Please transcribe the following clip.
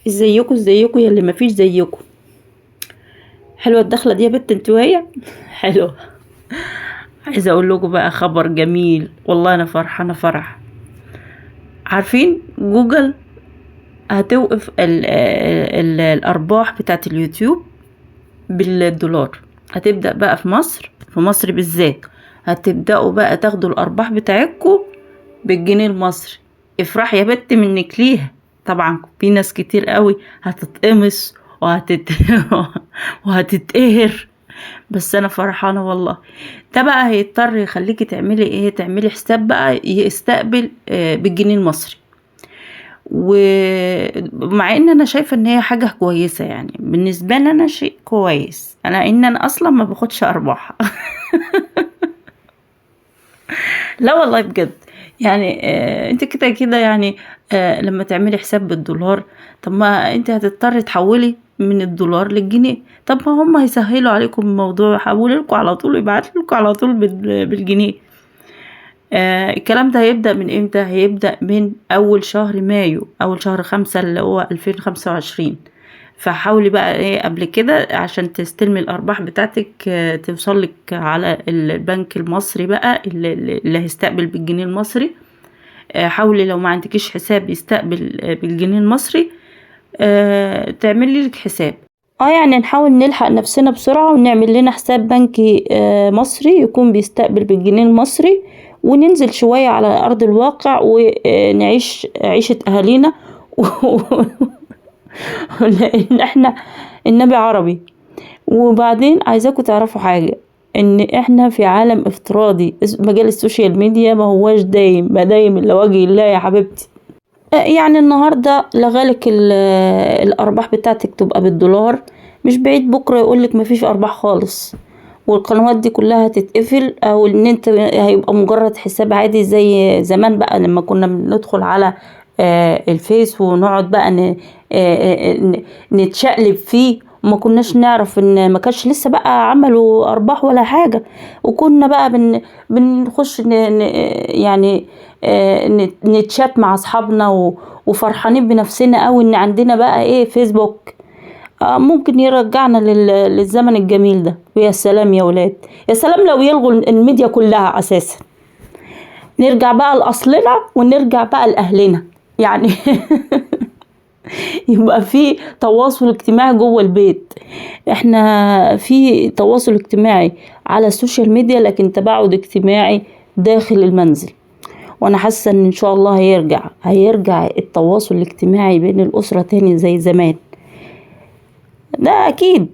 ازيكم يا اللي مفيش زيكم. حلوه الدخله دي يا بت انت وهي حلوه. عايزه اقول لكم بقى خبر جميل، والله انا فرحانه فرح. عارفين جوجل هتوقف ال الارباح بتاعت اليوتيوب بالدولار. هتبدأ بقى في مصر بالذات هتبدأوا بقى تاخدوا الارباح بتاعتكم بالجنيه المصري. افرح يا بت منك ليها. طبعا في ناس كتير قوي هتتقمص وهتتقهر، بس انا فرحانه والله. ده بقى هيضطر يخليكي تعملي ايه، تعملي حساب بقى يستقبل بالجنيه المصري. ومع ان انا شايفه ان هي حاجه كويسه، يعني بالنسبه لي انا شيء كويس، انا اصلا ما باخدش ارباح لا والله بجد. يعني انت كده كده يعني لما تعملي حساب بالدولار، طب ما انت هتضطري تحولي من الدولار للجنيه. طب ما هم هيسهلوا عليكم الموضوع، يحولوا لكم على طول، يبعتوا لكم على طول بالجنيه. الكلام ده هيبدأ من امتى؟ هيبدأ من اول شهر مايو، اول شهر 5 اللي هو 2025. فحاولي بقى ايه قبل كده عشان تستلمي الارباح بتاعتك توصلك على البنك المصري بقى اللي هيستقبل بالجنيه المصري. حاولي لو ما عندكيش حساب يستقبل بالجنيه المصري تعملي لك حساب. يعني نحاول نلحق نفسنا بسرعة ونعمل لنا حساب بنكي مصري يكون بيستقبل بالجنيه المصري، وننزل شوية على أرض الواقع ونعيش عيشة أهالينا لأن احنا النبي عربي. وبعدين عايزاكم تعرفوا حاجة، ان احنا في عالم افتراضي. مجال السوشيال ميديا ما هواش دايم، ما دايم الا وجه الله يا حبيبتي. يعني النهاردة لغالك الارباح بتاعتك تبقى بالدولار، مش بعيد بكرة يقولك مفيش ارباح خالص والقنوات دي كلها هتتقفل، او ان انت هيبقى مجرد حساب عادي زي زمان بقى لما كنا بندخل على الفيس ونقعد بقى نتشقلب فيه، وما كناش نعرف ان ما كانش لسه بقى عملوا ارباح ولا حاجة. وكنا بقى بنخش يعني نتشات مع اصحابنا وفرحانين بنفسنا قوي ان عندنا بقى ايه فيسبوك. ممكن يرجعنا للزمن الجميل ده. ويا سلام يا ولاد، يا سلام لو يلغوا الميديا كلها اساسا، نرجع بقى لأصلنا ونرجع بقى لأهلنا يعني يبقى في تواصل اجتماعي جوه البيت. احنا في تواصل اجتماعي على السوشيال ميديا لكن تباعد اجتماعي داخل المنزل. وانا حاسه ان شاء الله هيرجع التواصل الاجتماعي بين الاسره تاني زي زمان. ده اكيد.